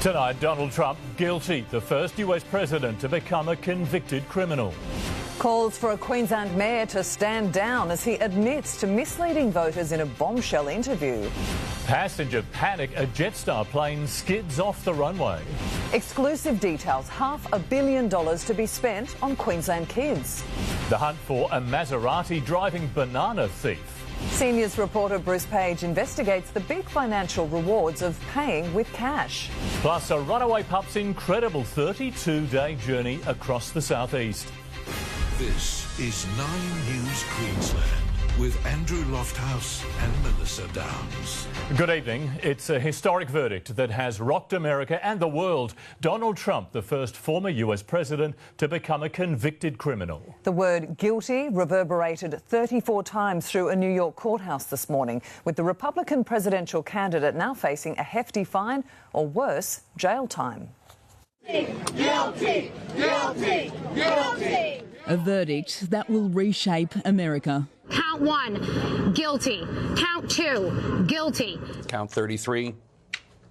Tonight, Donald Trump guilty, the first US president to become a convicted criminal. Calls for a Queensland mayor to stand down as he admits to misleading voters in a bombshell interview. Passenger panic, a Jetstar plane skids off the runway. Exclusive details, $500 million to be spent on Queensland kids. The hunt for a Maserati driving banana thief. Seniors reporter Bruce Page investigates the big financial rewards of paying with cash. Plus, a runaway pup's incredible 32-day journey across the southeast. This is 9 News Queensland with Andrew Lofthouse and Melissa Downs. Good evening. It's a historic verdict that has rocked America and the world. Donald Trump, the first former US president to become a convicted criminal. The word guilty reverberated 34 times through a New York courthouse this morning, with the Republican presidential candidate now facing a hefty fine or worse, jail time. Guilty! Guilty! Guilty! A verdict that will reshape America. Count 1, guilty. Count 2, guilty. Count 33,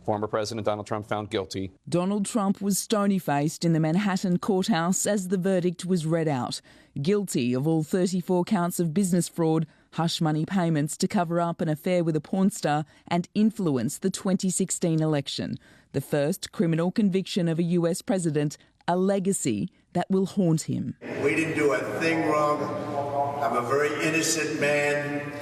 former President Donald Trump found guilty. Donald Trump was stony-faced in the Manhattan courthouse as the verdict was read out. Guilty of all 34 counts of business fraud, hush money payments to cover up an affair with a porn star and influence the 2016 election. The first criminal conviction of a US president, a legacy that will haunt him. We didn't do a thing wrong. I'm a very innocent man,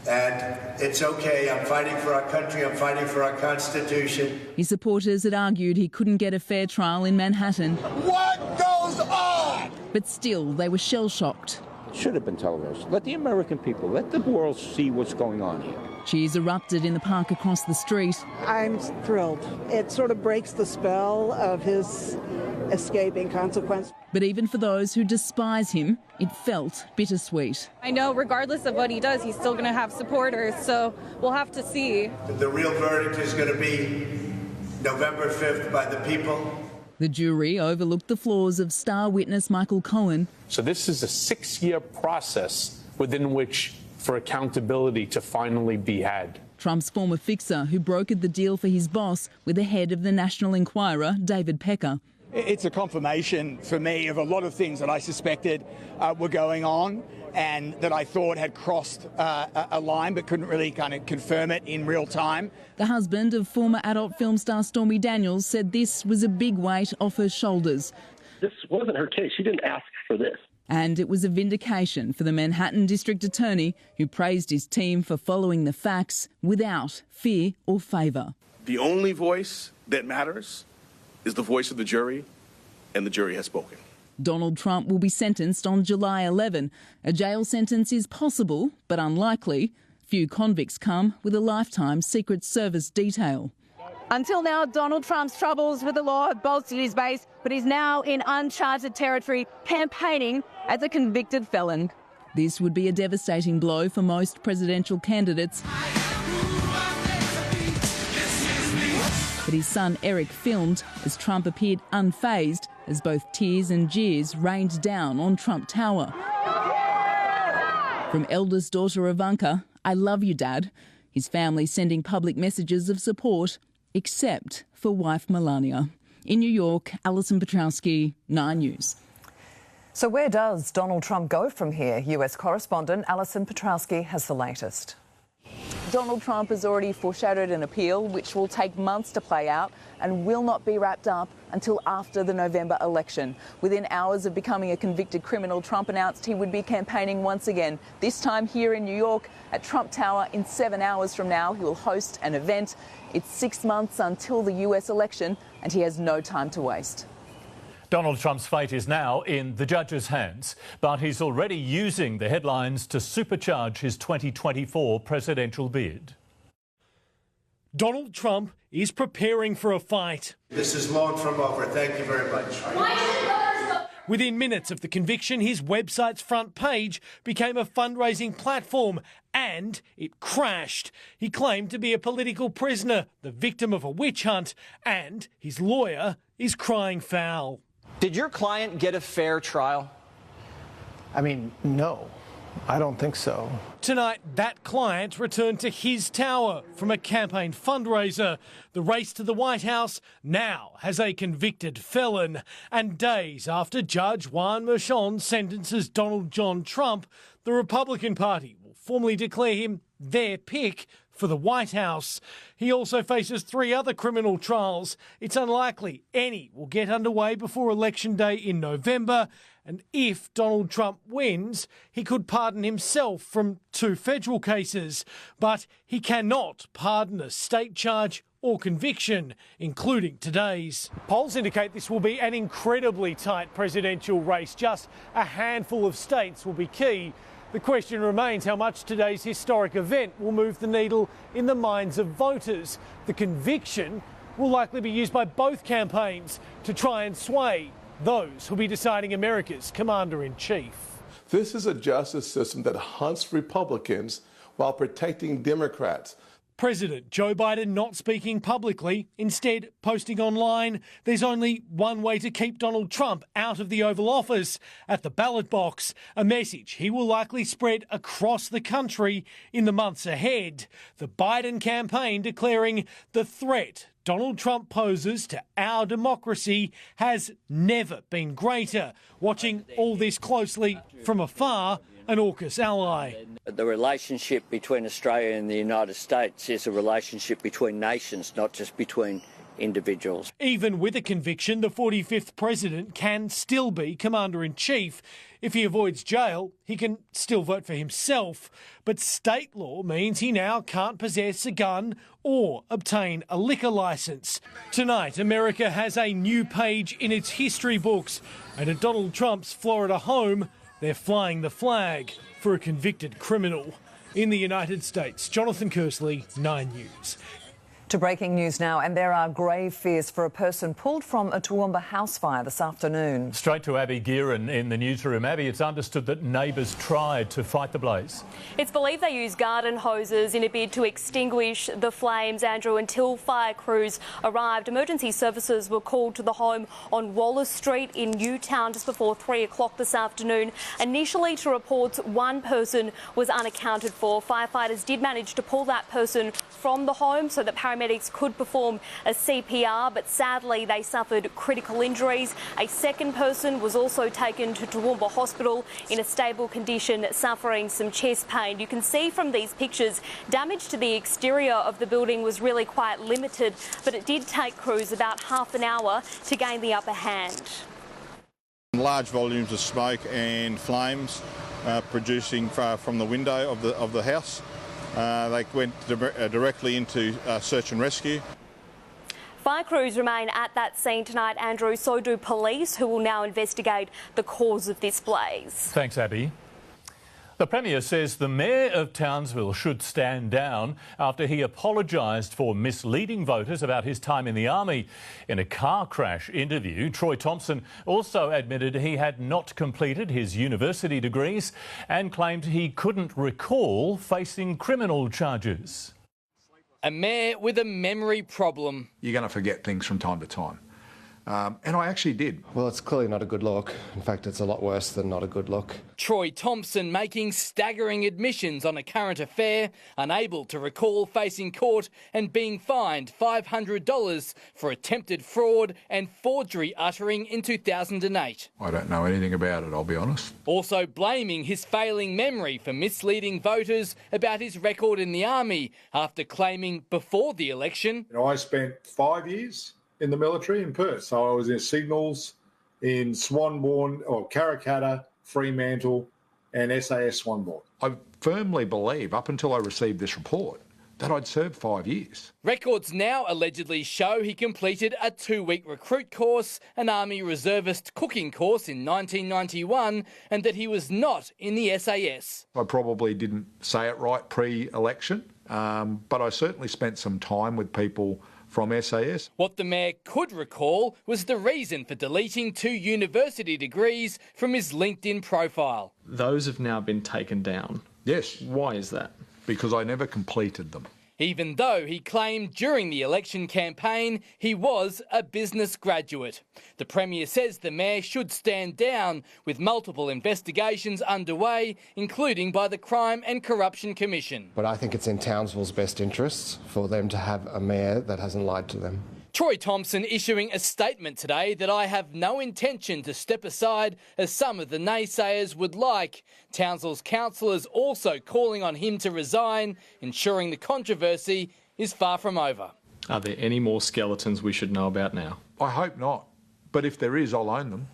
and it's okay. I'm fighting for our country. I'm fighting for our Constitution. His supporters had argued he couldn't get a fair trial in Manhattan. What goes on? But still, they were shell-shocked. Should have been televised. Let the American people, let the world see what's going on here. Cheers erupted in the park across the street. I'm thrilled. It sort of breaks the spell of his escaping consequence. But even for those who despise him, it felt bittersweet. I know regardless of what he does, he's still going to have supporters, so we'll have to see. The real verdict is going to be November 5th by the people. The jury overlooked the flaws of star witness Michael Cohen. So this is a 6-year process within which for accountability to finally be had. Trump's former fixer who brokered the deal for his boss with the head of the National Enquirer, David Pecker. It's a confirmation for me of a lot of things that I suspected were going on and that I thought had crossed a line but couldn't really kind of confirm it in real time. The husband of former adult film star Stormy Daniels said this was a big weight off her shoulders. This wasn't her case. She didn't ask for this. And it was a vindication for the Manhattan District Attorney, who praised his team for following the facts without fear or favour. The only voice that matters is the voice of the jury, and the jury has spoken. Donald Trump will be sentenced on July 11. A jail sentence is possible, but unlikely. Few convicts come with a lifetime Secret Service detail. Until now, Donald Trump's troubles with the law have bolstered his base, but he's now in uncharted territory, campaigning as a convicted felon. This would be a devastating blow for most presidential candidates. But his son Eric filmed as Trump appeared unfazed as both tears and jeers rained down on Trump Tower. From eldest daughter Ivanka, "I love you, Dad." His family sending public messages of support, except for wife Melania. In New York, Alison Petrowski, 9 News. So where does Donald Trump go from here? US correspondent Alison Petrowski has the latest. Donald Trump has already foreshadowed an appeal which will take months to play out and will not be wrapped up until after the November election. Within hours of becoming a convicted criminal, Trump announced he would be campaigning once again, this time here in New York at Trump Tower. In 7 hours from now, he will host an event. It's 6 months until the US election, and he has no time to waste. Donald Trump's fate is now in the judge's hands, but he's already using the headlines to supercharge his 2024 presidential bid. Donald Trump is preparing for a fight. This is long from over. Thank you very much. Within minutes of the conviction, his website's front page became a fundraising platform and it crashed. He claimed to be a political prisoner, the victim of a witch hunt, and his lawyer is crying foul. Did your client get a fair trial? I mean, no. I don't think so. Tonight, that client returned to his tower from a campaign fundraiser. The race to the White House now has a convicted felon. And days after Judge Juan Merchan sentences Donald John Trump, the Republican Party will formally declare him their pick for the White House. He also faces 3 other criminal trials. It's unlikely any will get underway before Election Day in November. And if Donald Trump wins, he could pardon himself from 2 federal cases. But he cannot pardon a state charge or conviction, including today's. Polls indicate this will be an incredibly tight presidential race. Just a handful of states will be key. The question remains how much today's historic event will move the needle in the minds of voters. The conviction will likely be used by both campaigns to try and sway those who'll be deciding America's commander-in-chief. This is a justice system that hunts Republicans while protecting Democrats. President Joe Biden not speaking publicly, instead posting online. There's only one way to keep Donald Trump out of the Oval Office, at the ballot box, a message he will likely spread across the country in the months ahead. The Biden campaign declaring the threat Donald Trump poses to our democracy has never been greater. Watching all this closely from afar, an AUKUS ally. The relationship between Australia and the United States is a relationship between nations, not just between individuals. Even with a conviction, the 45th president can still be commander-in-chief. If he avoids jail, he can still vote for himself. But state law means he now can't possess a gun or obtain a liquor licence. Tonight, America has a new page in its history books. And at Donald Trump's Florida home, they're flying the flag for a convicted criminal. In the United States, Jonathan Kersley, 9 News. To breaking news now, and there are grave fears for a person pulled from a Toowoomba house fire this afternoon. Straight to Abby Gearan in the newsroom. Abby, it's understood that neighbours tried to fight the blaze. It's believed they used garden hoses in a bid to extinguish the flames, Andrew, until fire crews arrived. Emergency services were called to the home on Wallace Street in Newtown just before 3 o'clock this afternoon. Initially, to reports, one person was unaccounted for. Firefighters did manage to pull that person from the home so that paramedics could perform a CPR, but sadly they suffered critical injuries. A second person was also taken to Toowoomba Hospital in a stable condition, suffering some chest pain. You can see from these pictures, damage to the exterior of the building was really quite limited, but it did take crews about half an hour to gain the upper hand. Large volumes of smoke and flames producing from the window of the house. They went directly into search and rescue. Fire crews remain at that scene tonight, Andrew. So do police, who will now investigate the cause of this blaze. Thanks, Abby. The Premier says the Mayor of Townsville should stand down after he apologised for misleading voters about his time in the Army. In a car crash interview, Troy Thompson also admitted he had not completed his university degrees and claimed he couldn't recall facing criminal charges. A mayor with a memory problem. You're going to forget things from time to time. And I actually did. Well, it's clearly not a good look. In fact, it's a lot worse than not a good look. Troy Thompson making staggering admissions on a current affair, unable to recall facing court and being fined $500 for attempted fraud and forgery uttering in 2008. I don't know anything about it, I'll be honest. Also blaming his failing memory for misleading voters about his record in the Army after claiming before the election. I spent 5 years in the military in Perth. So I was in Signals, in Swanbourne, or Karrakatta, Fremantle, and SAS Swanbourne. I firmly believe, up until I received this report, that I'd served 5 years. Records now allegedly show he completed a 2-week recruit course, an Army reservist cooking course in 1991, and that he was not in the SAS. I probably didn't say it right pre-election, but I certainly spent some time with people from SAS. What the Mayor could recall was the reason for deleting 2 university degrees from his LinkedIn profile. Those have now been taken down. Yes. Why is that? Because I never completed them. even though he claimed during the election campaign he was a business graduate. The Premier says the Mayor should stand down, with multiple investigations underway, including by the Crime and Corruption Commission. But I think it's in Townsville's best interests for them to have a mayor that hasn't lied to them. Troy Thompson issuing a statement today that I have no intention to step aside as some of the naysayers would like. Townsville's councillors also calling on him to resign, ensuring the controversy is far from over. Are there any more skeletons we should know about now? I hope not, but if there is, I'll own them.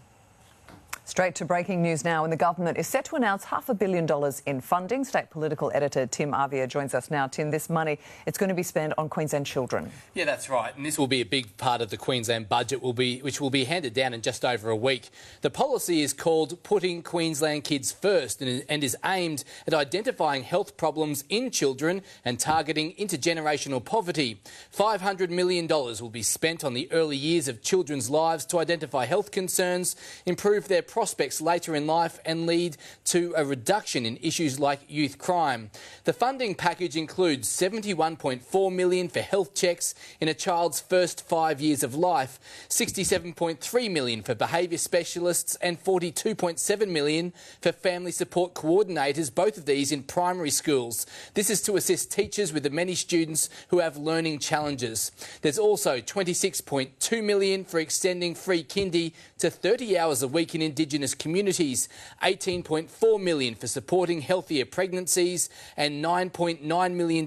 Straight to breaking news now, and the government is set to announce $500 million in funding. State political editor Tim Avia joins us now. Tim, this money, it's going to be spent on Queensland children. Yeah, that's right. And this will be a big part of the Queensland budget, which will be handed down in just over a week. The policy is called Putting Queensland Kids First and is aimed at identifying health problems in children and targeting intergenerational poverty. $500 million will be spent on the early years of children's lives to identify health concerns, improve their prospects later in life and lead to a reduction in issues like youth crime. The funding package includes $71.4 million for health checks in a child's first 5 years of life, $67.3 million for behaviour specialists and $42.7 million for family support coordinators, both of these in primary schools. This is to assist teachers with the many students who have learning challenges. There's also $26.2 million for extending free kindy to 30 hours a week in Indigenous communities, $18.4 million for supporting healthier pregnancies and $9.9 million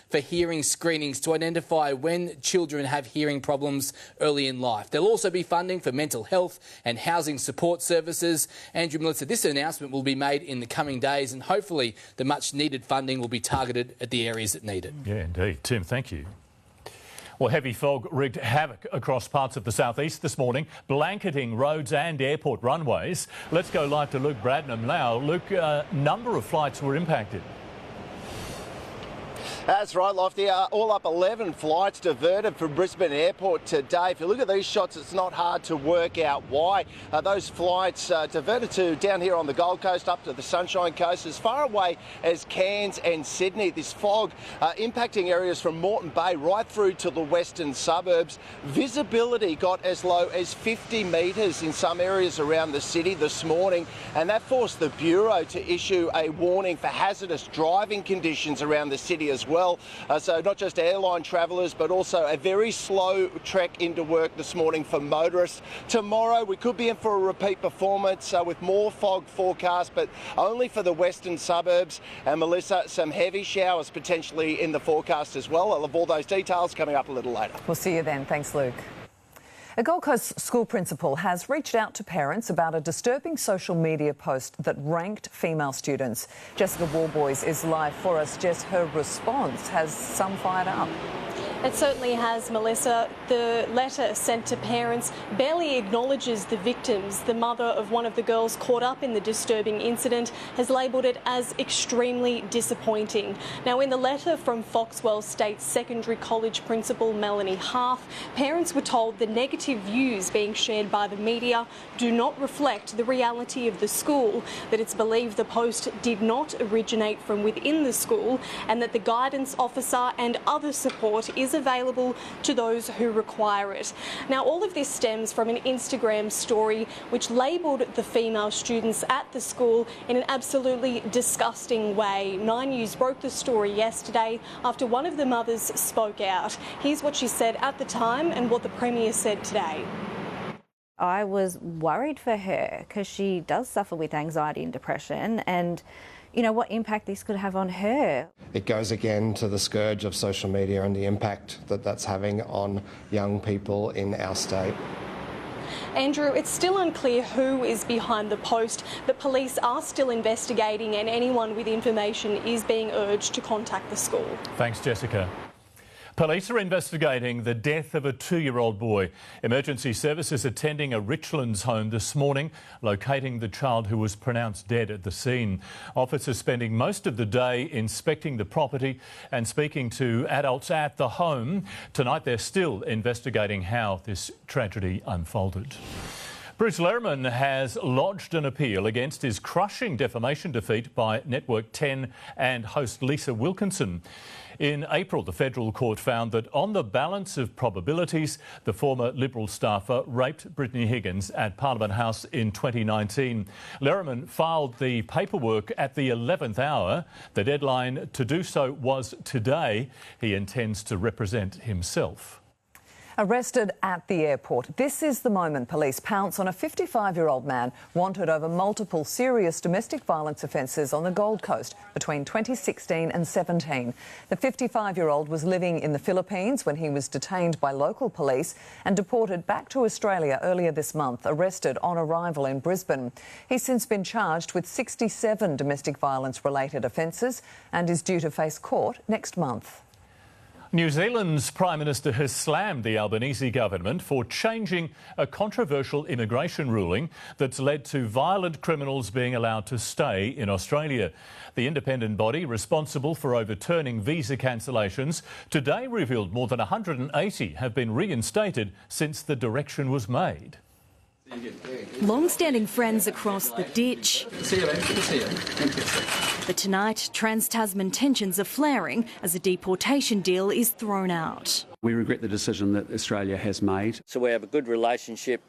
for hearing screenings to identify when children have hearing problems early in life. There'll also be funding for mental health and housing support services. Andrew, Melissa, this announcement will be made in the coming days and hopefully the much needed funding will be targeted at the areas that need it. Yeah, indeed. Tim, thank you. Well, heavy fog wreaked havoc across parts of the southeast this morning, blanketing roads and airport runways. Let's go live to Luke Bradnam now. Luke, a number of flights were impacted. That's right, Lofty. All up 11 flights diverted from Brisbane Airport today. If you look at these shots, it's not hard to work out why. Those flights diverted to down here on the Gold Coast, up to the Sunshine Coast, as far away as Cairns and Sydney. This fog impacting areas from Moreton Bay right through to the western suburbs. Visibility got as low as 50 metres in some areas around the city this morning, and that forced the Bureau to issue a warning for hazardous driving conditions around the city as well. So not just airline travellers, but also a very slow trek into work this morning for motorists. Tomorrow we could be in for a repeat performance with more fog forecast, but only for the western suburbs. And Melissa, some heavy showers potentially in the forecast as well. I'll have all those details coming up a little later. We'll see you then. Thanks, Luke. A Gold Coast school principal has reached out to parents about a disturbing social media post that ranked female students. Jessica Warboys is live for us. Jess, her response has some fired up. It certainly has, Melissa. The letter sent to parents barely acknowledges the victims. The mother of one of the girls caught up in the disturbing incident has labelled it as extremely disappointing. Now, in the letter from Foxwell State Secondary College principal Melanie Harth, parents were told the negative views being shared by the media do not reflect the reality of the school, that it's believed the post did not originate from within the school, and that the guidance officer and other support is available to those who require it. Now, all of this stems from an Instagram story which labelled the female students at the school in an absolutely disgusting way. 9 News broke the story yesterday after one of the mothers spoke out. Here's what she said at the time and what the Premier said today. I was worried for her because she does suffer with anxiety and depression, and you know, what impact this could have on her. It goes again to the scourge of social media and the impact that that's having on young people in our state. Andrew, it's still unclear who is behind the post, but police are still investigating and anyone with information is being urged to contact the school. Thanks, Jessica. Police are investigating the death of a 2-year-old boy. Emergency services attending a Richlands home this morning, locating the child who was pronounced dead at the scene. Officers spending most of the day inspecting the property and speaking to adults at the home. Tonight they're still investigating how this tragedy unfolded. Bruce Lurman has lodged an appeal against his crushing defamation defeat by Network 10 and host Lisa Wilkinson. In April, the federal court found that on the balance of probabilities, the former Liberal staffer raped Brittany Higgins at Parliament House in 2019. Lurman filed the paperwork at the 11th hour. The deadline to do so was today. He intends to represent himself. Arrested at the airport. This is the moment police pounce on a 55-year-old man wanted over multiple serious domestic violence offences on the Gold Coast between 2016 and 17. The 55-year-old was living in the Philippines when he was detained by local police and deported back to Australia earlier this month, arrested on arrival in Brisbane. He's since been charged with 67 domestic violence-related offences and is due to face court next month. New Zealand's Prime Minister has slammed the Albanese government for changing a controversial immigration ruling that's led to violent criminals being allowed to stay in Australia. The independent body responsible for overturning visa cancellations today revealed more than 180 have been reinstated since the direction was made. Long-standing friends across the ditch. But tonight, Trans-Tasman tensions are flaring as a deportation deal is thrown out. We regret the decision that Australia has made. So we have a good relationship.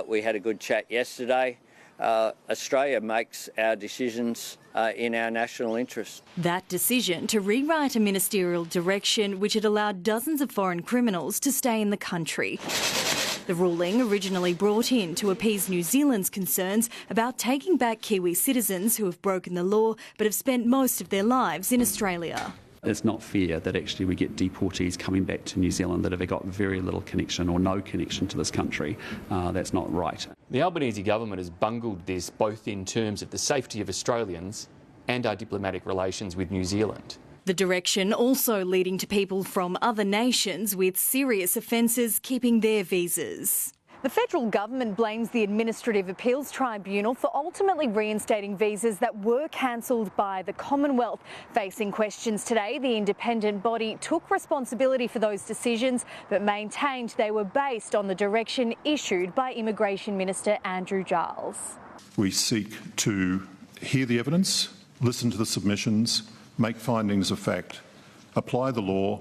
We had a good chat yesterday. Australia makes our decisions in our national interest. That decision to rewrite a ministerial direction which had allowed dozens of foreign criminals to stay in the country. The ruling, originally brought in to appease New Zealand's concerns about taking back Kiwi citizens who have broken the law but have spent most of their lives in Australia. It's not fair that actually we get deportees coming back to New Zealand that have got very little connection or no connection to this country. That's not right. The Albanese government has bungled this both in terms of the safety of Australians and our diplomatic relations with New Zealand. The direction also leading to people from other nations with serious offences keeping their visas. The federal government blames the Administrative Appeals Tribunal for ultimately reinstating visas that were cancelled by the Commonwealth. Facing questions today, the independent body took responsibility for those decisions but maintained they were based on the direction issued by Immigration Minister Andrew Giles. We seek to hear the evidence, listen to the submissions, make findings of fact, apply the law,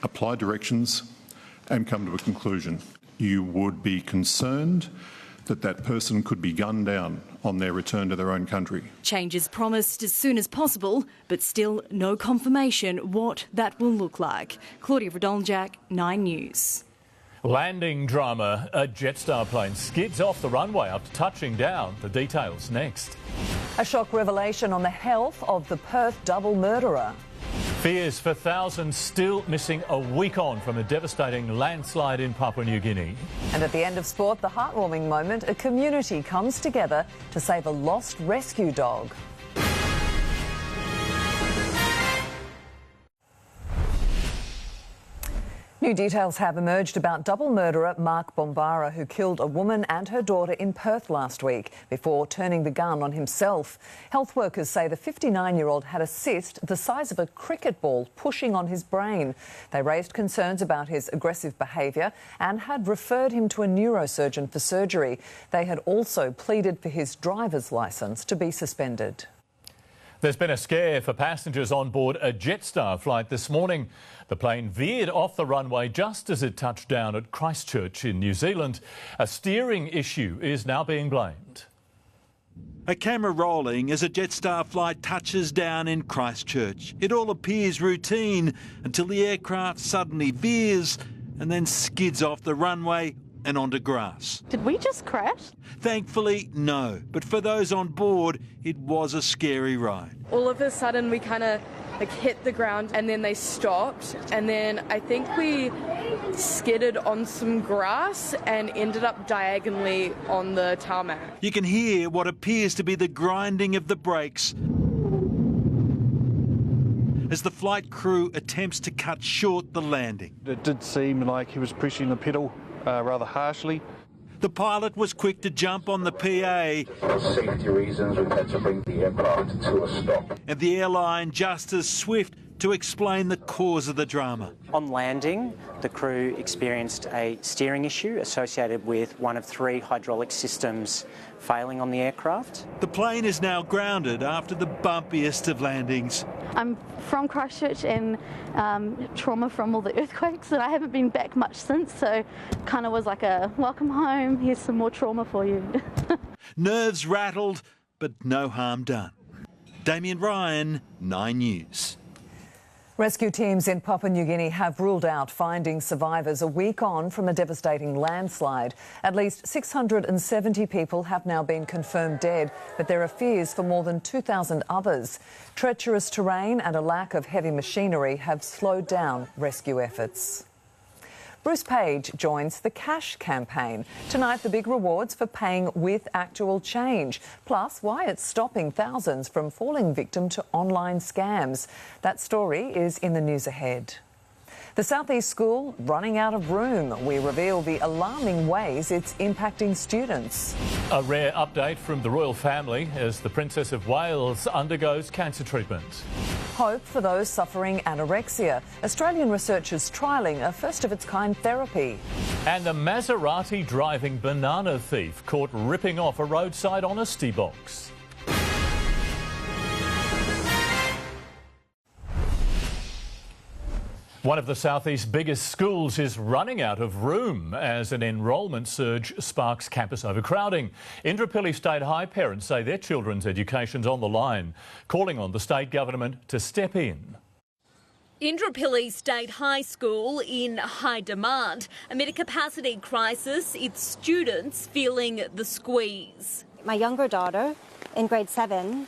apply directions and come to a conclusion. You would be concerned that that person could be gunned down on their return to their own country. Changes promised as soon as possible, but still no confirmation what that will look like. Claudia Radoljak, 9 News. Landing drama. A Jetstar plane skids off the runway after touching down. The details next. A shock revelation on the health of the Perth double murderer. Fears for thousands still missing a week on from a devastating landslide in Papua New Guinea. And at the end of sport, the heartwarming moment, a community comes together to save a lost rescue dog. New details have emerged about double murderer Mark Bombara, who killed a woman and her daughter in Perth last week before turning the gun on himself. Health workers say the 59-year-old had a cyst the size of a cricket ball pushing on his brain. They raised concerns about his aggressive behaviour and had referred him to a neurosurgeon for surgery. They had also pleaded for his driver's licence to be suspended. There's been a scare for passengers on board a Jetstar flight this morning. The plane veered off the runway just as it touched down at Christchurch in New Zealand. A steering issue is now being blamed. A camera rolling as a Jetstar flight touches down in Christchurch. It all appears routine until the aircraft suddenly veers and then skids off the runway and onto grass. Did we just crash? Thankfully, no. But for those on board, it was a scary ride. All of a sudden, we kind of hit the ground and then they stopped. And then I think we skidded on some grass and ended up diagonally on the tarmac. You can hear what appears to be the grinding of the brakes as the flight crew attempts to cut short the landing. It did seem like he was pushing the pedal rather harshly. The pilot was quick to jump on the PA. For safety reasons, we've had to bring the aircraft to a stop. And the airline just as swift to explain the cause of the drama. On landing, the crew experienced a steering issue associated with one of 3 hydraulic systems failing on the aircraft. The plane is now grounded after the bumpiest of landings. I'm from Christchurch and trauma from all the earthquakes, and I haven't been back much since, so kind of was like a welcome home, here's some more trauma for you. Nerves rattled, but no harm done. Damien Ryan, 9 News. Rescue teams in Papua New Guinea have ruled out finding survivors a week on from a devastating landslide. At least 670 people have now been confirmed dead, but there are fears for more than 2,000 others. Treacherous terrain and a lack of heavy machinery have slowed down rescue efforts. Bruce Page joins the Cash campaign. Tonight, the big rewards for paying with actual change, plus why it's stopping thousands from falling victim to online scams. That story is in the news ahead. The South East School running out of room. We reveal the alarming ways it's impacting students. A rare update from the royal family as the Princess of Wales undergoes cancer treatment. Hope for those suffering anorexia. Australian researchers trialling a first-of-its-kind therapy. And the Maserati driving banana thief caught ripping off a roadside honesty box. One of the Southeast's biggest schools is running out of room as an enrolment surge sparks campus overcrowding. Indooroopilly State High parents say their children's education's on the line, calling on the state government to step in. Indooroopilly State High School in high demand. Amid a capacity crisis, its students feeling the squeeze. My younger daughter in grade 7,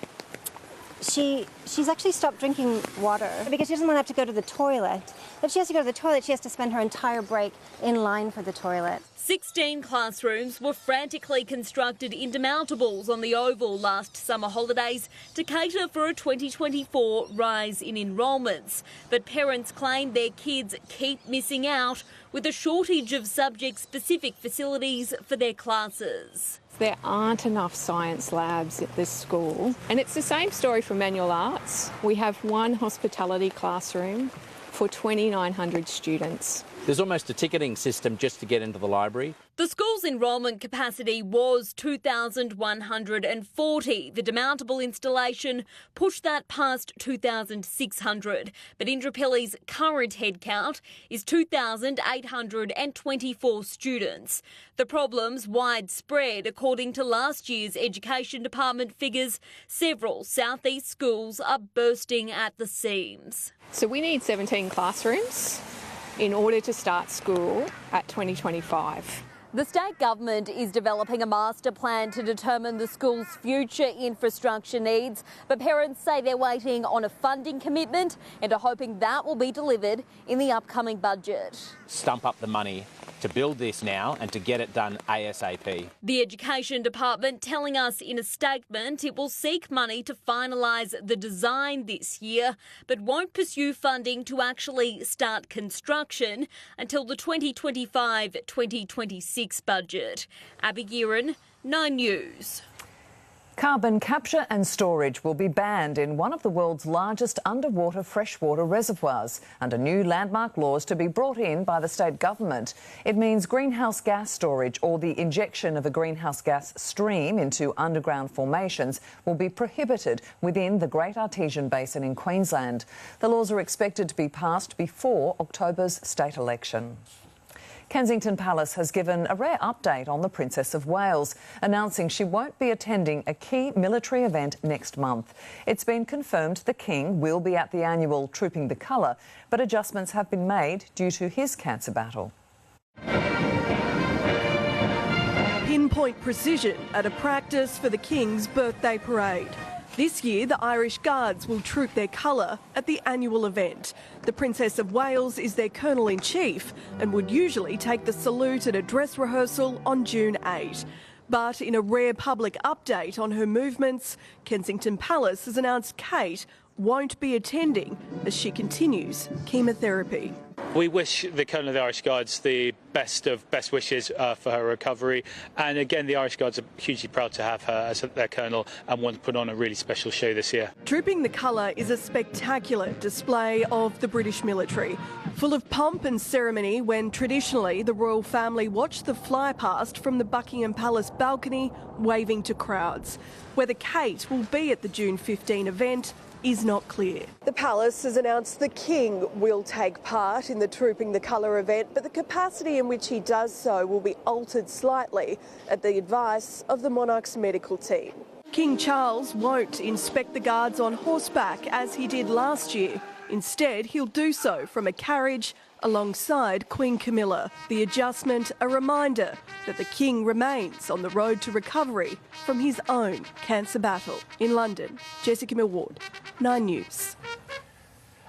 she's actually stopped drinking water because she doesn't want to have to go to the toilet. If she has to go to the toilet, she has to spend her entire break in line for the toilet. 16 classrooms were frantically constructed into mountables on the Oval last summer holidays to cater for a 2024 rise in enrolments. But parents claim their kids keep missing out with a shortage of subject-specific facilities for their classes. There aren't enough science labs at this school, and it's the same story for manual arts. We have one hospitality classroom for 2,900 students. There's almost a ticketing system just to get into the library. The school's enrolment capacity was 2,140. The demountable installation pushed that past 2,600. But Indooroopilly's current headcount is 2,824 students. The problem's widespread. According to last year's Education Department figures, several South East schools are bursting at the seams. So we need 17 classrooms in order to start school at 2025. The state government is developing a master plan to determine the school's future infrastructure needs, but parents say they're waiting on a funding commitment and are hoping that will be delivered in the upcoming budget. Stump up the money to build this now and to get it done ASAP. The Education Department telling us in a statement it will seek money to finalise the design this year, but won't pursue funding to actually start construction until the 2025-2026 budget. Abby Gearan, 9 News. Carbon capture and storage will be banned in one of the world's largest underwater freshwater reservoirs under new landmark laws to be brought in by the state government. It means greenhouse gas storage or the injection of a greenhouse gas stream into underground formations will be prohibited within the Great Artesian Basin in Queensland. The laws are expected to be passed before October's state election. Kensington Palace has given a rare update on the Princess of Wales, announcing she won't be attending a key military event next month. It's been confirmed the King will be at the annual Trooping the Colour, but adjustments have been made due to his cancer battle. Pinpoint precision at a practice for the King's birthday parade. This year, the Irish Guards will troop their colour at the annual event. The Princess of Wales is their Colonel-in-Chief and would usually take the salute at a dress rehearsal on June 8. But in a rare public update on her movements, Kensington Palace has announced Kate won't be attending as she continues chemotherapy. We wish the Colonel of the Irish Guards the best wishes for her recovery. And again, the Irish Guards are hugely proud to have her as their colonel and want to put on a really special show this year. Trooping the Colour is a spectacular display of the British military, full of pomp and ceremony when traditionally the royal family watched the fly past from the Buckingham Palace balcony, waving to crowds. Whether Kate will be at the June 15 event is not clear. The palace has announced the King will take part in the Trooping the Colour event, but the capacity in which he does so will be altered slightly at the advice of the monarch's medical team. King Charles won't inspect the guards on horseback as he did last year. Instead, he'll do so from a carriage alongside Queen Camilla. The adjustment, a reminder that the King remains on the road to recovery from his own cancer battle. In London, Jessica Millward, 9 News.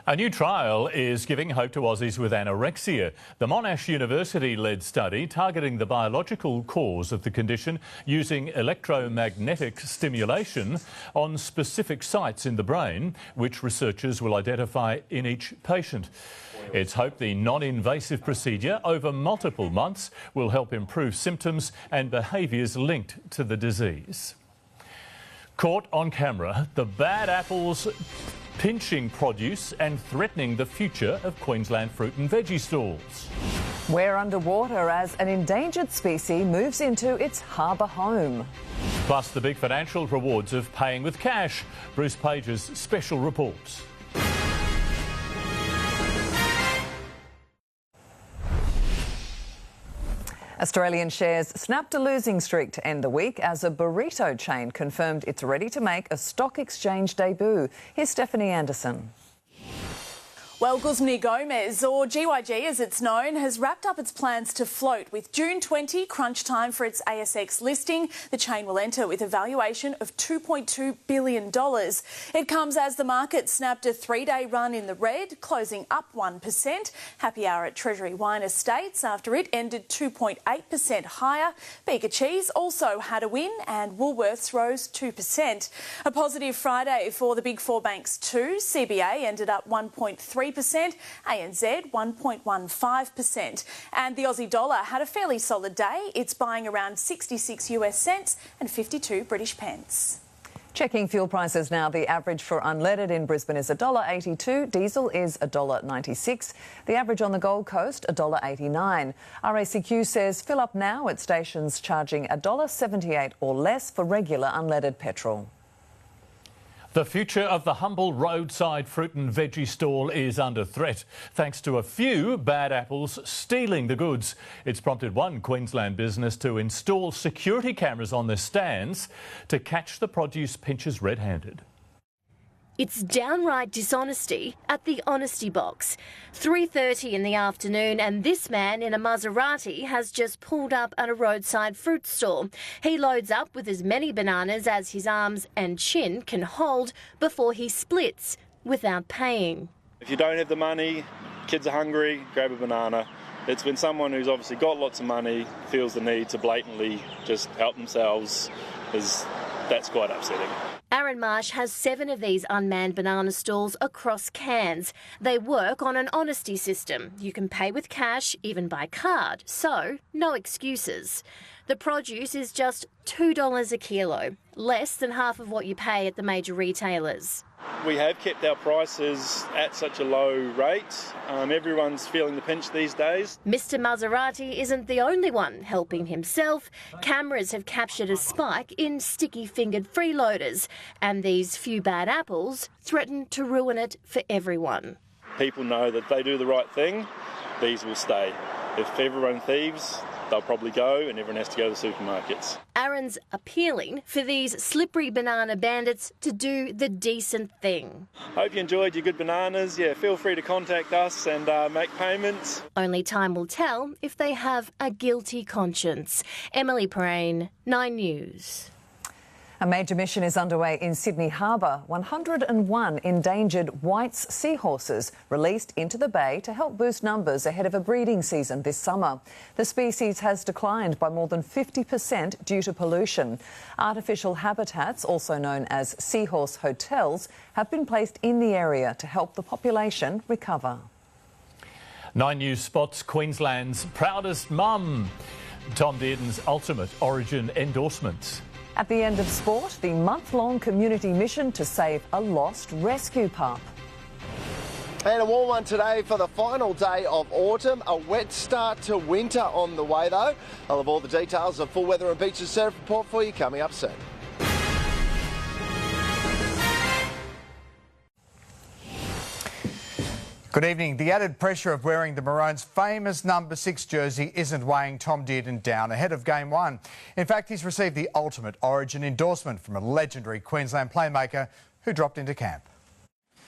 A new trial is giving hope to Aussies with anorexia. The Monash University-led study targeting the biological cause of the condition using electromagnetic stimulation on specific sites in the brain, which researchers will identify in each patient. It's hoped the non-invasive procedure over multiple months will help improve symptoms and behaviours linked to the disease. Caught on camera, the bad apples pinching produce and threatening the future of Queensland fruit and veggie stalls. We're underwater as an endangered species moves into its harbour home. Plus the big financial rewards of paying with cash. Bruce Page's special report. Australian shares snapped a losing streak to end the week as a burrito chain confirmed it's ready to make a stock exchange debut. Here's Stephanie Anderson. Well, Guzmán Gomez, or GYG as it's known, has wrapped up its plans to float. With June 20 crunch time for its ASX listing, the chain will enter with a valuation of $2.2 billion. It comes as the market snapped a 3-day run in the red, closing up 1%. Happy hour at Treasury Wine Estates after it ended 2.8% higher. Bega Cheese also had a win and Woolworths rose 2%. A positive Friday for the big four banks too. CBA ended up 1.3%, ANZ 1.15%. And the Aussie dollar had a fairly solid day. It's buying around 66 US cents and 52 British pence. Checking fuel prices now. The average for unleaded in Brisbane is $1.82. Diesel is $1.96. The average on the Gold Coast, $1.89. RACQ says fill up now at stations charging $1.78 or less for regular unleaded petrol. The future of the humble roadside fruit and veggie stall is under threat, thanks to a few bad apples stealing the goods. It's prompted one Queensland business to install security cameras on their stands to catch the produce pinchers red-handed. It's downright dishonesty at the Honesty Box. 3:30 in the afternoon and this man in a Maserati has just pulled up at a roadside fruit stall. He loads up with as many bananas as his arms and chin can hold before he splits without paying. If you don't have the money, kids are hungry, grab a banana. It's when someone who's obviously got lots of money feels the need to blatantly just help themselves, that's quite upsetting. Aaron Marsh has 7 of these unmanned banana stalls across Cairns. They work on an honesty system. You can pay with cash, even by card, so no excuses. The produce is just $2 a kilo, less than half of what you pay at the major retailers. We have kept our prices at such a low rate. Everyone's feeling the pinch these days. Mr. Maserati isn't the only one helping himself. Cameras have captured a spike in sticky-fingered freeloaders, and these few bad apples threaten to ruin it for everyone. People know that if they do the right thing, these will stay. If everyone thieves, they'll probably go and everyone has to go to the supermarkets. Aaron's appealing for these slippery banana bandits to do the decent thing. Hope you enjoyed your good bananas. Yeah, feel free to contact us and make payments. Only time will tell if they have a guilty conscience. Emily Perrine, 9 News. A major mission is underway in Sydney Harbour. 101 endangered White's seahorses released into the bay to help boost numbers ahead of a breeding season this summer. The species has declined by more than 50% due to pollution. Artificial habitats, also known as seahorse hotels, have been placed in the area to help the population recover. 9 News spots Queensland's proudest mum. Tom Dearden's ultimate Origin endorsements. At the end of sport, the month-long community mission to save a lost rescue pup. And a warm one today for the final day of autumn. A wet start to winter on the way, though. I'll have all the details of full weather and beaches surf report for you coming up soon. Good evening. The added pressure of wearing the Maroons' famous number 6 jersey isn't weighing Tom Dearden down ahead of Game 1. In fact, he's received the ultimate Origin endorsement from a legendary Queensland playmaker who dropped into camp.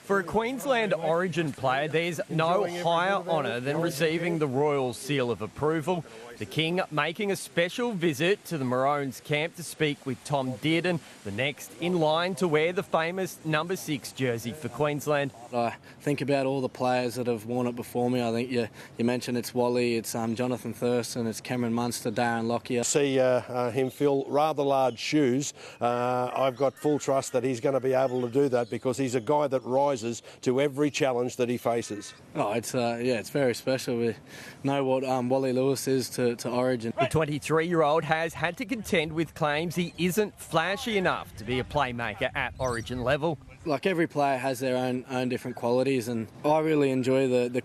For a Queensland Origin player, there's no higher honour than receiving the Royal Seal of Approval. The King making a special visit to the Maroons camp to speak with Tom Dearden, the next in line to wear the famous number 6 jersey for Queensland. I think about all the players that have worn it before me. I think you mentioned it's Wally, it's Jonathan Thurston, it's Cameron Munster, Darren Lockyer. See him fill rather large shoes. I've got full trust that he's going to be able to do that because he's a guy that rises to every challenge that he faces. Oh, it's very special. We know what Wally Lewis is to Origin. The 23-year-old has had to contend with claims he isn't flashy enough to be a playmaker at Origin level. Like every player has their own different qualities, and I really enjoy the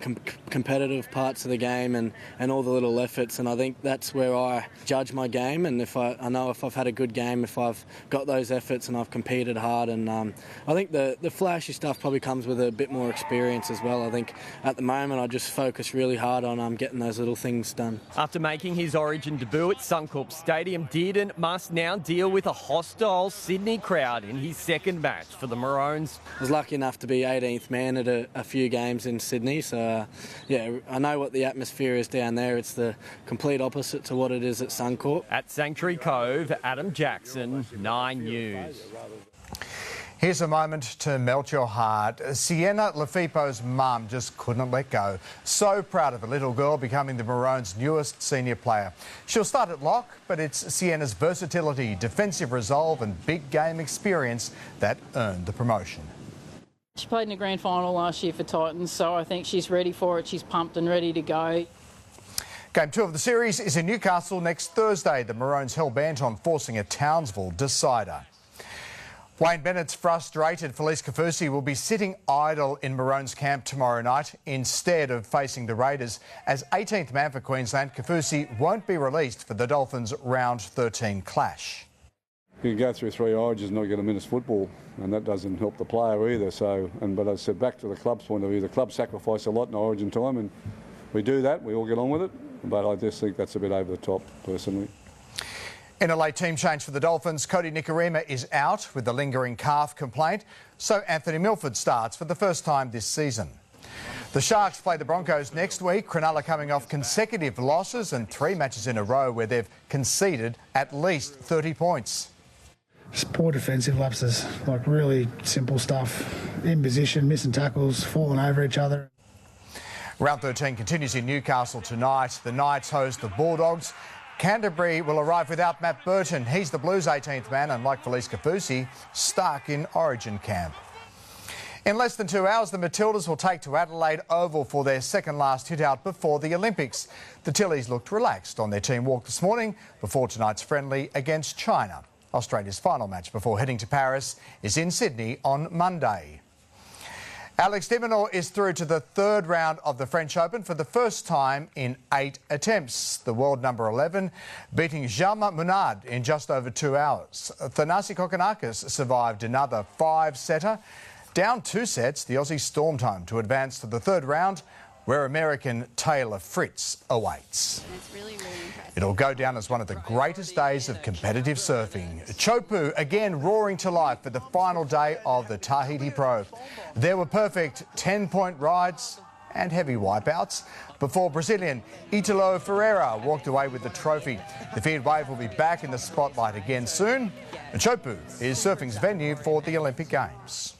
competitive parts of the game and all the little efforts, and I think that's where I judge my game. And if I know if I've had a good game, if I've got those efforts and I've competed hard, and I think the flashy stuff probably comes with a bit more experience as well. I think at the moment I just focus really hard on getting those little things done. After making his Origin debut at Suncorp Stadium, Dearden must now deal with a hostile Sydney crowd in his second match for the Maroons. I was lucky enough to be 18th man at a few games in Sydney, so I know what the atmosphere is down there. It's the complete opposite to what it is at Suncorp. At Sanctuary Cove, Adam Jackson, 9 News. Here's a moment to melt your heart. Sienna Lafipo's mum just couldn't let go. So proud of a little girl becoming the Maroons' newest senior player. She'll start at lock, but it's Sienna's versatility, defensive resolve and big game experience that earned the promotion. She played in the grand final last year for Titans, so I think she's ready for it. She's pumped and ready to go. Game 2 of the series is in Newcastle next Thursday. The Maroons hell-bent on forcing a Townsville decider. Wayne Bennett's frustrated Felice Kaufusi will be sitting idle in Maroons camp tomorrow night instead of facing the Raiders. As 18th man for Queensland, Kaufusi won't be released for the Dolphins' round 13 clash. You can go through 3 origins and not get a minute's football, and that doesn't help the player either. But as I said, back to the club's point of view, the club sacrifice a lot in origin time, and we do that, we all get on with it, but I just think that's a bit over the top, personally. In a late team change for the Dolphins, Cody Nikorima is out with the lingering calf complaint, so Anthony Milford starts for the first time this season. The Sharks play the Broncos next week, Cronulla coming off consecutive losses and 3 matches in a row where they've conceded at least 30 points. Just poor defensive lapses, like really simple stuff, in position, missing tackles, falling over each other. Round 13 continues in Newcastle tonight. The Knights host the Bulldogs. Canterbury will arrive without Matt Burton. He's the Blues' 18th man, and like Felice Kaufusi, stuck in Origin camp. In less than 2 hours, the Matildas will take to Adelaide Oval for their second last hit-out before the Olympics. The Tillies looked relaxed on their team walk this morning before tonight's friendly against China. Australia's final match before heading to Paris is in Sydney on Monday. Alex de Minaur is through to the 3rd round of the French Open for the first time in 8 attempts. The world number 11 beating Jaume Munar in just over 2 hours. Thanasi Kokkinakis survived another 5-setter. Down 2 sets, the Aussie stormed home to advance to the 3rd round, where American Taylor Fritz awaits. It'll go down as one of the greatest days of competitive surfing. Chopu again roaring to life for the final day of the Tahiti Pro. There were perfect 10-point rides and heavy wipeouts before Brazilian Italo Ferreira walked away with the trophy. The feared wave will be back in the spotlight again soon. And Chopu is surfing's venue for the Olympic Games.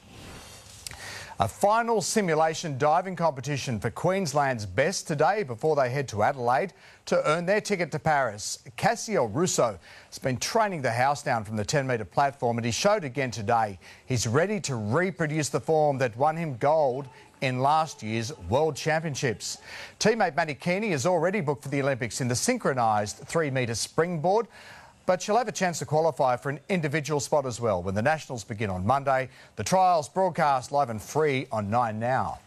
A final simulation diving competition for Queensland's best today before they head to Adelaide to earn their ticket to Paris. Cassio Russo has been training the house down from the 10-metre platform, and he showed again today. He's ready to reproduce the form that won him gold in last year's World Championships. Teammate Maddie Keeney is already booked for the Olympics in the synchronised 3-metre springboard, but she'll have a chance to qualify for an individual spot as well when the Nationals begin on Monday. The trials broadcast live and free on 9 Now.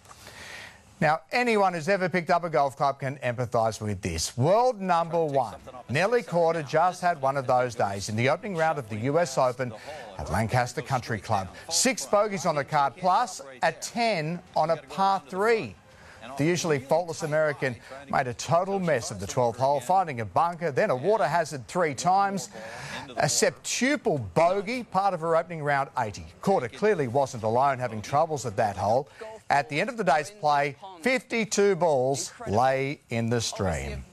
Now, anyone who's ever picked up a golf club can empathise with this. World number one, Nelly Corder, just had one of those days in the opening round of the US Open at Lancaster Country Club. 6 bogeys on the card, plus a 10 on a par 3. The usually faultless American made a total mess of the 12th hole, finding a bunker, then a water hazard 3 times, a septuple bogey, part of her opening round 80. Corder clearly wasn't alone having troubles at that hole. At the end of the day's play, 52 balls lay in the stream.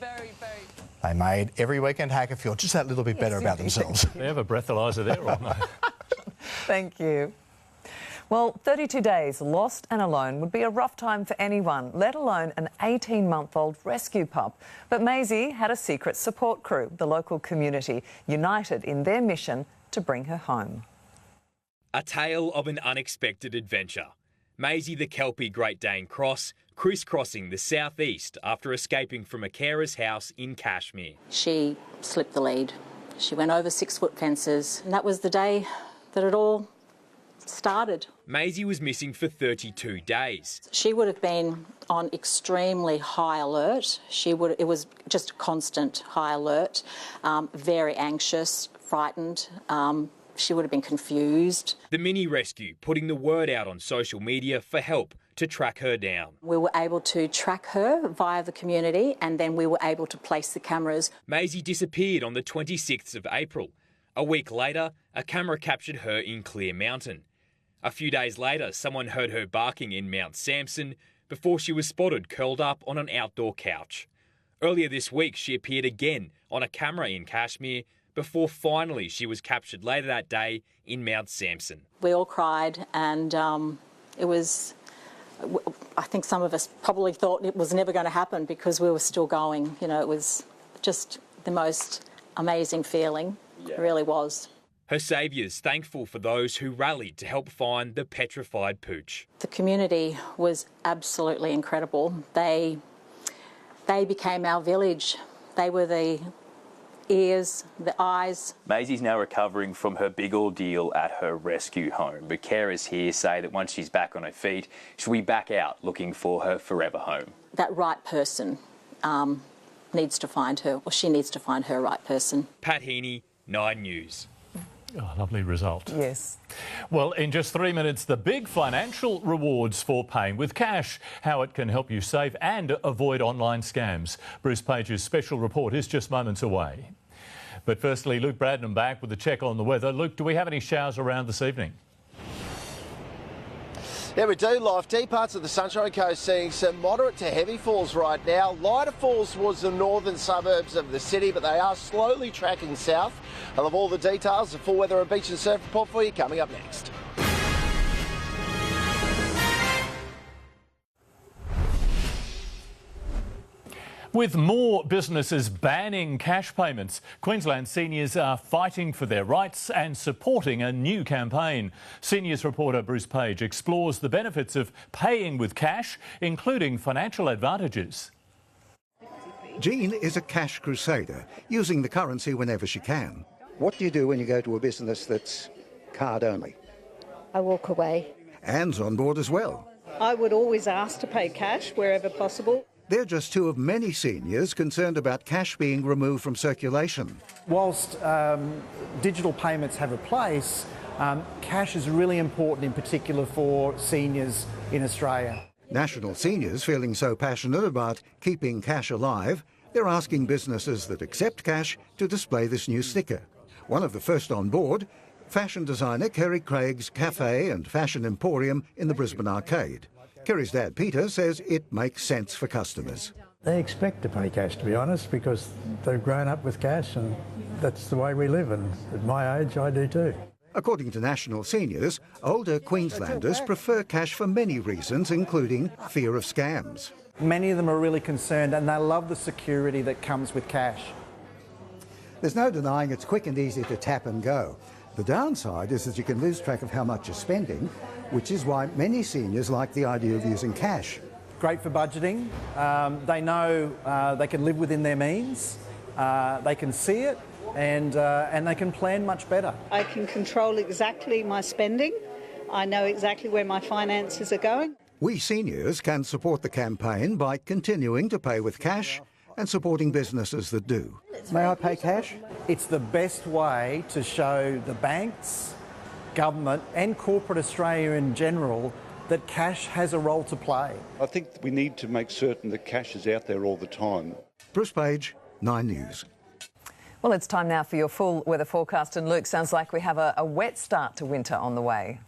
They made every weekend hacker feel just that little bit better about themselves. They have a breathalyser there or not? Thank you. Well, 32 days lost and alone would be a rough time for anyone, let alone an 18-month-old rescue pup. But Maisie had a secret support crew, the local community, united in their mission to bring her home. A tale of an unexpected adventure. Maisie the Kelpie Great Dane Cross crisscrossing the southeast after escaping from a carer's house in Kashmir. She slipped the lead. She went over 6-foot fences, and that was the day that it all started. Maisie was missing for 32 days. She would have been on extremely high alert. It was just constant high alert, very anxious, frightened. She would have been confused. The mini rescue putting the word out on social media for help to track her down. We were able to track her via the community, and then we were able to place the cameras. Maisie disappeared on the 26th of April. A week later, a camera captured her in Clear Mountain. A few days later, someone heard her barking in Mount Sampson before she was spotted curled up on an outdoor couch. Earlier this week, she appeared again on a camera in Kashmir before finally she was captured later that day in Mount Sampson. We all cried, and it was, I think some of us probably thought it was never going to happen because we were still going. You know, it was just the most amazing feeling. It really was. Her saviours thankful for those who rallied to help find the petrified pooch. The community was absolutely incredible. They became our village. They were the ears, the eyes. Maisie's now recovering from her big ordeal at her rescue home, but carers here say that once she's back on her feet, she'll be back out looking for her forever home. That right person needs to find her, or she needs to find her right person. Pat Heaney, 9 News. Oh, lovely result. Yes. Well, in just 3 minutes, the big financial rewards for paying with cash, how it can help you save and avoid online scams. Bruce Page's special report is just moments away. But firstly, Luke Bradnam back with a check on the weather. Luke, do we have any showers around this evening? Yeah, we do, Lofty. Parts of the Sunshine Coast seeing some moderate to heavy falls right now. Lighter falls towards the northern suburbs of the city, but they are slowly tracking south. I'll have all the details of full weather and beach and surf report for you coming up next. With more businesses banning cash payments, Queensland seniors are fighting for their rights and supporting a new campaign. Seniors reporter Bruce Page explores the benefits of paying with cash, including financial advantages. Jean is a cash crusader, using the currency whenever she can. What do you do when you go to a business that's card only? I walk away. Anne's on board as well. I would always ask to pay cash wherever possible. They're just two of many seniors concerned about cash being removed from circulation. Whilst digital payments have a place, cash is really important, in particular for seniors in Australia. National seniors feeling so passionate about keeping cash alive, they're asking businesses that accept cash to display this new sticker. One of the first on board, fashion designer Kerry Craig's cafe and fashion emporium in the Brisbane Arcade. Kerry's dad, Peter, says it makes sense for customers. They expect to pay cash, to be honest, because they've grown up with cash and that's the way we live, and at my age I do too. According to national seniors, older Queenslanders prefer cash for many reasons, including fear of scams. Many of them are really concerned and they love the security that comes with cash. There's no denying it's quick and easy to tap and go. The downside is that you can lose track of how much you're spending, which is why many seniors like the idea of using cash. Great for budgeting. They know they can live within their means, they can see it, and they can plan much better. I can control exactly my spending. I know exactly where my finances are going. We seniors can support the campaign by continuing to pay with cash and supporting businesses that do. May I pay cash? It's the best way to show the banks, government and corporate Australia in general that cash has a role to play. I think we need to make certain that cash is out there all the time. Bruce Page, 9 News. Well, it's time now for your full weather forecast, and Luke, sounds like we have a wet start to winter on the way.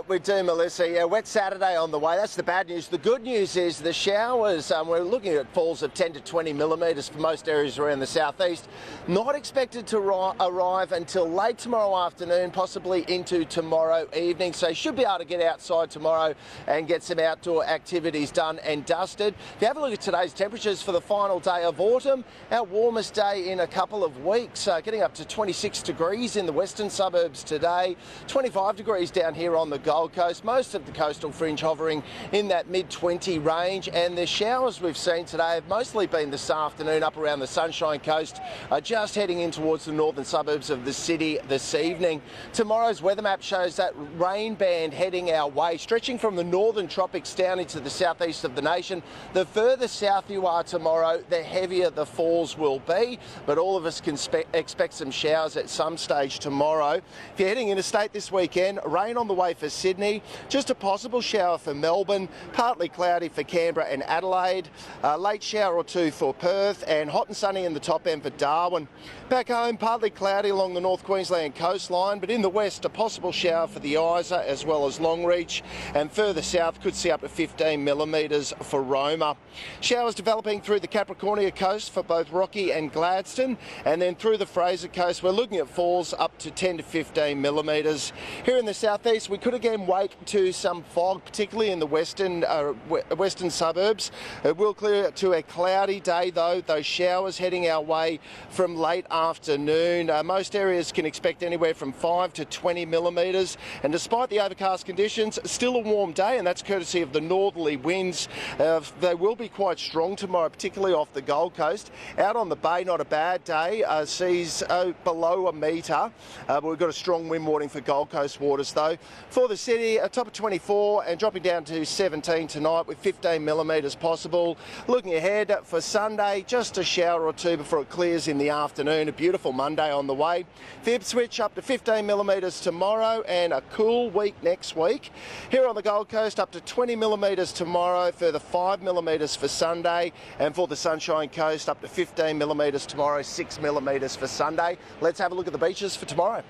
We do, Melissa. Yeah, wet Saturday on the way. That's the bad news. The good news is the showers, we're looking at falls of 10 to 20 millimetres for most areas around the southeast. Not expected to arrive until late tomorrow afternoon, possibly into tomorrow evening. So you should be able to get outside tomorrow and get some outdoor activities done and dusted. If you have a look at today's temperatures for the final day of autumn, our warmest day in a couple of weeks, getting up to 26 degrees in the western suburbs today, 25 degrees down here on the Gold Coast, most of the coastal fringe hovering in that mid-20 range, and the showers we've seen today have mostly been this afternoon up around the Sunshine Coast, just heading in towards the northern suburbs of the city this evening. Tomorrow's weather map shows that rain band heading our way, stretching from the northern tropics down into the southeast of the nation. The further south you are tomorrow, the heavier the falls will be, but all of us can expect some showers at some stage tomorrow. If you're heading interstate this weekend, rain on the way for Sydney, just a possible shower for Melbourne, partly cloudy for Canberra and Adelaide, a late shower or two for Perth, and hot and sunny in the top end for Darwin. Back home, partly cloudy along the North Queensland coastline, but in the west, a possible shower for the Isa as well as Longreach, and further south could see up to 15 millimetres for Roma. Showers developing through the Capricornia coast for both Rocky and Gladstone, and then through the Fraser coast, we're looking at falls up to 10 to 15 millimetres. Here in the southeast, we could again wake to some fog, particularly in the western suburbs. It will clear to a cloudy day though, those showers heading our way from late afternoon. Most areas can expect anywhere from 5 to 20 millimetres, and despite the overcast conditions, still a warm day, and that's courtesy of the northerly winds. They will be quite strong tomorrow, particularly off the Gold Coast. Out on the bay, not a bad day. Seas below a metre, but we've got a strong wind warning for Gold Coast waters though. For the city, a top of 24 and dropping down to 17 tonight with 15 millimetres possible. Looking ahead for Sunday, just a shower or two before it clears in the afternoon. A beautiful Monday on the way. For Ipswich, up to 15 millimetres tomorrow and a cool week next week. Here on the Gold Coast, up to 20 millimetres tomorrow, further 5 millimetres for Sunday. And for the Sunshine Coast, up to 15 millimetres tomorrow, 6 millimetres for Sunday. Let's have a look at the beaches for tomorrow.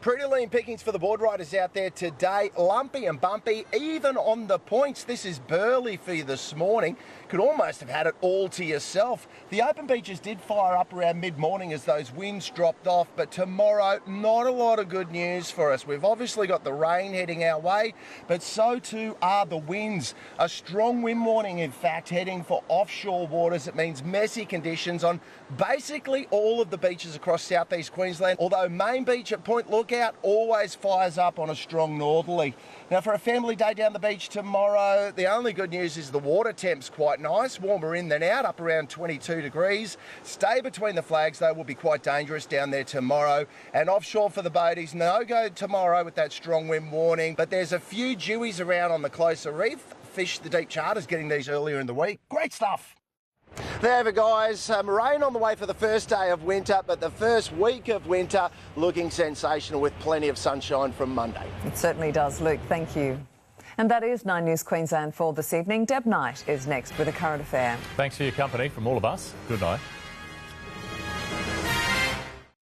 Pretty lean pickings for the board riders out there today. Lumpy and bumpy, even on the points. This is Burleigh for you this morning. Could almost have had it all to yourself. The open beaches did fire up around mid-morning as those winds dropped off, but tomorrow, not a lot of good news for us. We've obviously got the rain heading our way, but so too are the winds. A strong wind warning, in fact, heading for offshore waters. It means messy conditions on basically all of the beaches across southeast Queensland, although Main Beach at Point Lookout always fires up on a strong northerly. Now for a family day down the beach tomorrow, the only good news is the water temp's quite nice, warmer in than out, up around 22 degrees. Stay between the flags though will be quite dangerous down there tomorrow. And offshore for the boaties, no go tomorrow with that strong wind warning, but there's a few dewies around on the closer reef. Fish the deep charters getting these earlier in the week. Great stuff. There you go, guys. Rain on the way for the first day of winter, but the first week of winter looking sensational with plenty of sunshine from Monday. It certainly does, Luke. Thank you. And that is 9 News Queensland for this evening. Deb Knight is next with a current affair. Thanks for your company from all of us. Good night.